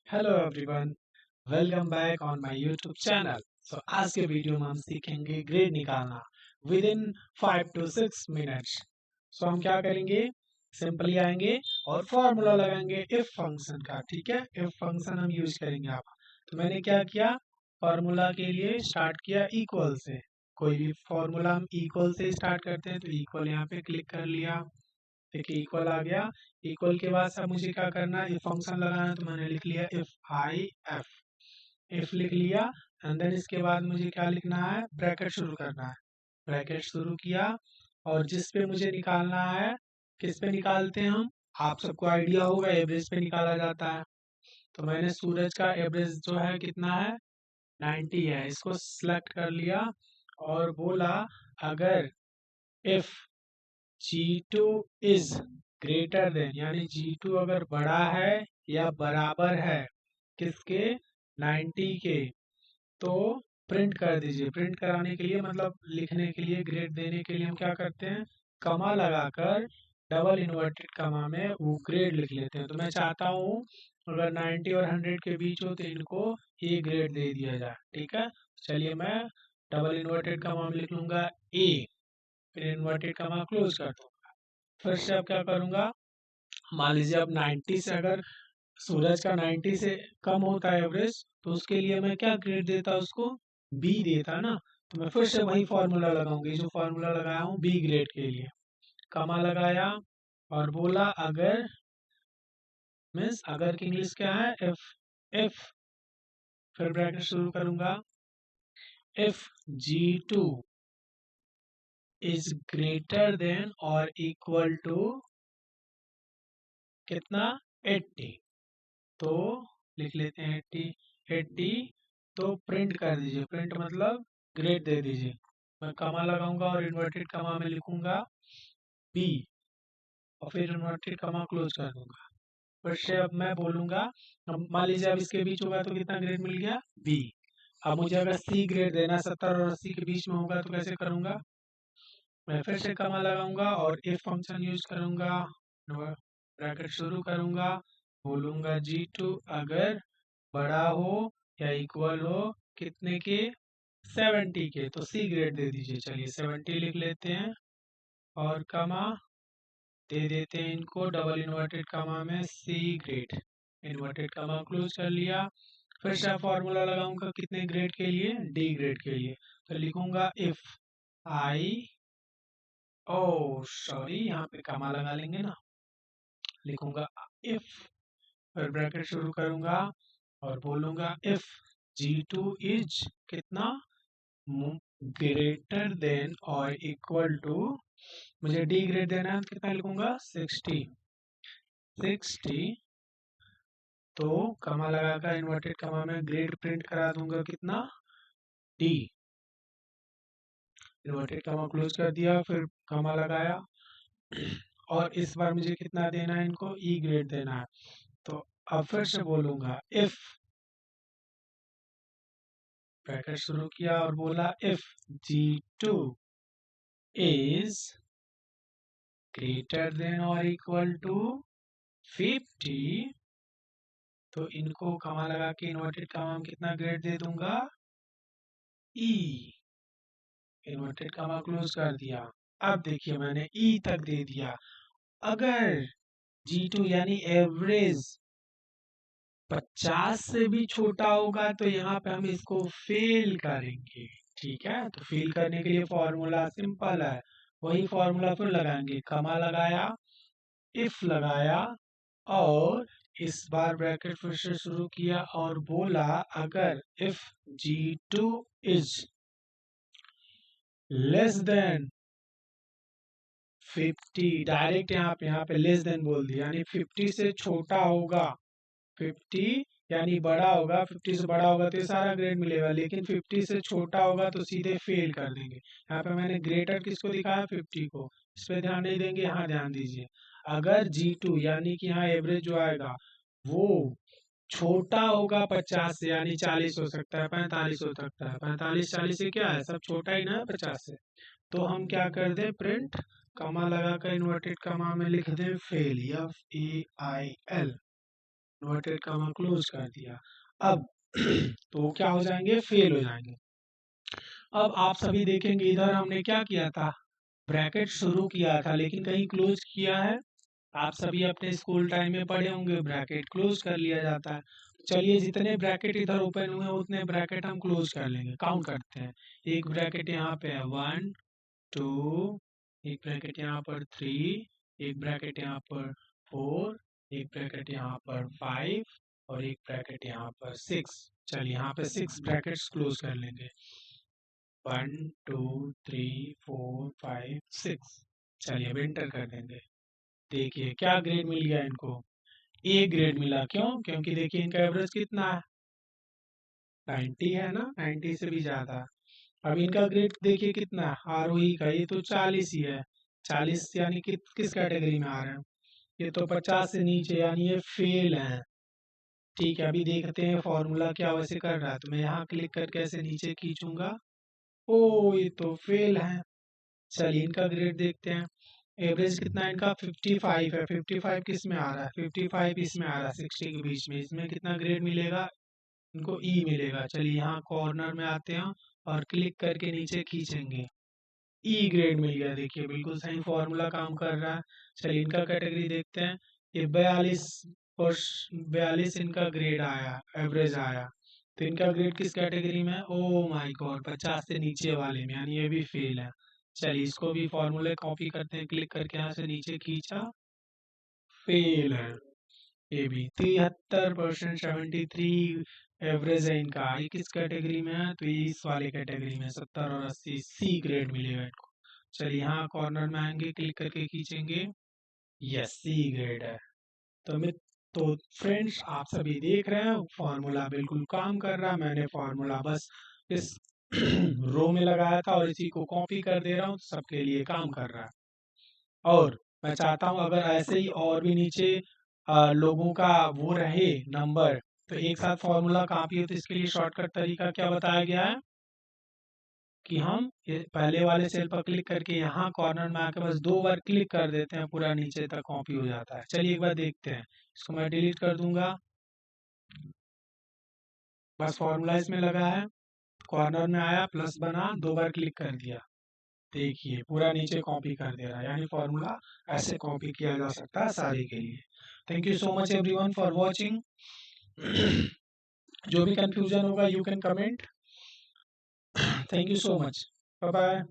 Hello everyone, welcome back on my YouTube channel. आज के video में हम सीखेंगे ग्रेड निकालना विद इन 5 to 6 मिनट्स। हम क्या करेंगे, सिंपली आएंगे और फॉर्मूला लगाएंगे इफ फंक्शन का। ठीक है, इफ फंक्शन हम यूज करेंगे। आप तो मैंने क्या किया, फॉर्मूला के लिए स्टार्ट किया इक्वल से। कोई भी फॉर्मूला हम इक्वल से स्टार्ट करते हैं, तो इक्वल यहाँ पे क्लिक कर लिया। देखिए इक्वल आ गया। इक्वल के बाद अब मुझे क्या करना है, फंक्शन लगाना है, तो मैंने लिख लिया इफ आई एफ। इफ लिख लिया एंड देन इसके बाद मुझे क्या लिखना है, ब्रैकेट शुरू करना है। ब्रैकेट शुरू किया और जिस पे मुझे निकालना है, किस पे निकालते हैं हम, आप सबको आइडिया होगा, एवरेज पे निकाला जाता है। तो मैंने सूरज का एवरेज जो है कितना है, 90 है। इसको सिलेक्ट कर लिया और बोला अगर if G2 is greater than, यानी G2 अगर बड़ा है या बराबर है किसके, 90 के, तो प्रिंट कर दीजिए। प्रिंट कराने के लिए मतलब लिखने के लिए, ग्रेड देने के लिए हम क्या करते हैं, कमा लगाकर डबल इन्वर्टेड कमा में वो ग्रेड लिख लेते हैं। तो मैं चाहता हूँ अगर 90 और 100 के बीच हो तो इनको ए ग्रेड दे दिया जाए। ठीक है, चलिए मैं डबल इन्वर्टेड कमा में लिख लूंगा ए, फिर इन्वर्टेड कमा क्लोज कर दूंगा। फिर से अब क्या करूंगा, मान लीजिए अब 90 से अगर सूरज का 90 से कम होता है एवरेज, तो उसके लिए मैं क्या ग्रेड देता, उसको बी देता ना। तो मैं फिर से वही फॉर्मूला लगाऊंगी जो फॉर्मूला लगाया हूँ बी ग्रेड के लिए। कमा लगाया और बोला अगर, मीन्स अगर की इंग्लिश क्या है, इफ। इफ, फिर ब्रैकेट शुरू करूंगा, if G2 is greater than और इक्वल टू कितना, 80, तो लिख लेते हैं 80। 80 तो प्रिंट कर दीजिए, प्रिंट मतलब ग्रेड दे दीजिए। मैं कमा लगाऊंगा और इन्वर्टेड कमा में लिखूंगा बी और फिर इन्वर्टेड कमा क्लोज कर दूंगा। फिर से अब मैं बोलूंगा, अब मान लीजिए अब इसके बीच होगा तो कितना ग्रेड मिल गया, बी। अब मुझे अगर सी ग्रेड देना है, 70 और 80 के बीच में होगा, तो कैसे करूंगा, मैं फिर से कमा लगाऊंगा और इफ फंक्शन यूज करूंगा, ब्रैकेट शुरू करूंगा, बोलूंगा G2 अगर बड़ा हो या इक्वल हो कितने के, 70 के, तो सी ग्रेड दे दीजिए। चलिए 70 लिख लेते हैं और कमा दे देते हैं इनको डबल इन्वर्टेड कमा में सी ग्रेड। इन्वर्टेड कमा क्लोज कर लिया। फिर से फॉर्मूला लगाऊंगा कितने ग्रेड के लिए, डी ग्रेड के लिए। तो लिखूंगा इफ आई, ओ सॉरी यहाँ पे कमा लगा लेंगे ना, लिखूंगा इफ, फिर ब्रैकेट शुरू करूंगा और बोलूंगा इफ G2 इज कितना, ग्रेटर देन और इक्वल टू, मुझे डी ग्रेड देना है तो कितना लिखूंगा, 60। 60 तो कमा लगाकर इन्वर्टेड कमा में ग्रेड प्रिंट करा दूंगा कितना, डी। इन्वर्टेड कमा क्लोज कर दिया, फिर कमा लगाया और इस बार मुझे कितना देना है, इनको ई ग्रेड देना है। तो अब फिर से बोलूंगा इफ, ब्रैकेट शुरू किया और बोला if G2 is greater than और इक्वल टू 50, तो इनको कमा लगा के इन्वर्टेड कमा में कितना ग्रेड दे दूंगा, ई। इन्वर्टेड कमा क्लोज कर दिया। अब देखिए मैंने ई तक दे दिया। अगर G2 यानी एवरेज 50 से भी छोटा होगा तो यहाँ पे हम इसको फेल करेंगे। ठीक है, तो फेल करने के लिए फॉर्मूला सिंपल है, वही फॉर्मूला फिर लगाएंगे। कमा लगाया, इफ लगाया और इस बार ब्रैकेट फिर से शुरू किया और बोला अगर if G2 is less than 50, direct यहाँ पे लेस देन बोल दिया, यानी 50 से छोटा होगा। 50 यानी बड़ा होगा, 50 से बड़ा होगा तो ये सारा ग्रेड मिलेगा, लेकिन 50 से छोटा होगा तो सीधे फेल कर देंगे। यहाँ पे मैंने ग्रेटर किसको दिखाया, 50 को। इस पे ध्यान नहीं देंगे, यहाँ ध्यान दीजिए। अगर G2 यानी कि यहाँ एवरेज जो आएगा वो छोटा होगा 50 से, यानी 40 हो सकता है, 45 हो सकता है। 45 40 से क्या है, सब छोटा ही ना है 50 से। तो हम क्या कर दें, प्रिंट कमा लगाकर इन्वर्टेड कमा में लिख दें fail, F A I L। Inverted comma close कर दिया। अब तो क्या हो जाएंगे, फेल हो जाएंगे। अब आप सभी देखेंगे इधर हमने क्या किया था, ब्रैकेट शुरू किया था लेकिन कहीं क्लोज किया है। आप सभी अपने स्कूल टाइम में पढ़े होंगे ब्रैकेट क्लोज कर लिया जाता है। चलिए जितने ब्रैकेट इधर ओपन हुए उतने ब्रैकेट हम क्लोज कर लेंगे, काउंट करते हैं। एक ब्रैकेट यहाँ पे है 1 2, एक ब्रैकेट यहाँ पर 3, एक ब्रैकेट यहाँ पर 4, एक ब्रैकेट यहाँ पर 5 और एक ब्रैकेट यहाँ पर 6। चलिए यहाँ पे 6 ब्रैकेट्स क्लोज कर लेंगे, 1 2 3 4 5 6। चलिए अब एंटर कर देंगे। देखिए क्या ग्रेड मिल गया इनको, ए ग्रेड मिला। क्यों? क्योंकि देखिए इनका एवरेज कितना है, 90 है ना, 90 से भी ज्यादा। अब इनका ग्रेड देखिए कितना है, आरोही का ये तो 40 ही है। 40 यानी कि किस कैटेगरी में आ रहे हैं, ये तो 50 से नीचे यानी ये फेल है। ठीक है, अभी देखते हैं फॉर्मूला क्या वैसे कर रहा है। तो मैं यहाँ क्लिक करके ऐसे नीचे खींचूंगा, ओ ये तो फेल है। चलिए इनका ग्रेड देखते हैं। एवरेज कितना है इनका, 55 है। 55 किस में आ रहा है, 55 इसमें आ रहा है, 60 के बीच में। इसमें कितना ग्रेड मिलेगा इनको, ई मिलेगा। चलिए यहाँ कॉर्नर में आते हैं और क्लिक करके नीचे खींचेंगे, ई ग्रेड मिल गया। देखिए बिल्कुल सही फॉर्मूला काम कर रहा है। चलिए इनका कैटेगरी देखते हैं। ये 42 और 42 इनका ग्रेड आया, एवरेज आया। तो इनका ग्रेड किस कैटेगरी में है, ओ माय गॉड 50 से नीचे वाले में, यानी ये भी फेल है। चलिए इसको भी फॉर्मूले कॉपी करते हैं, क्लिक करके यहाँ से नीचे खींचा, फेल है। ये भी 73%, 73 एवरेज है इनका। ये किस कैटेगरी में है, तो ये इस वाले कैटेगरी में 70 और 80 सी ग्रेड मिलेगा इनको। चलिए यहाँ कॉर्नर में आएंगे, क्लिक करके खींचेंगे, यस सी ग्रेड है। तो मित तो फ्रेंड्स आप सभी देख रहे हैं फॉर्मूला बिल्कुल काम कर रहा है। मैंने फॉर्मूला बस इस रो में लगाया था और इसी को कॉपी कर दे रहा हूँ, सबके लिए काम कर रहा है। और मैं चाहता हूँ अगर ऐसे ही और भी नीचे लोगों का वो रहे नंबर, तो एक साथ फॉर्मूला कॉपी हो। तो इसके लिए शॉर्टकट तरीका क्या बताया गया है कि हम ये पहले वाले सेल पर क्लिक करके यहाँ कॉर्नर में आके बस 2 बार क्लिक कर देते हैं, पूरा नीचे तक कॉपी हो जाता है। चलिए एक बार देखते हैं, इसको मैं डिलीट कर दूंगा। बस फॉर्मूला इसमें लगा है, कॉर्नर में आया, प्लस बना, 2 बार क्लिक कर दिया, देखिए पूरा नीचे कॉपी कर दे रहा है। यानी फॉर्मूला ऐसे कॉपी किया जा सकता है सारे के लिए। Thank you so much everyone for watching. जो भी कंफ्यूजन होगा you can comment. Thank you so much, bye bye.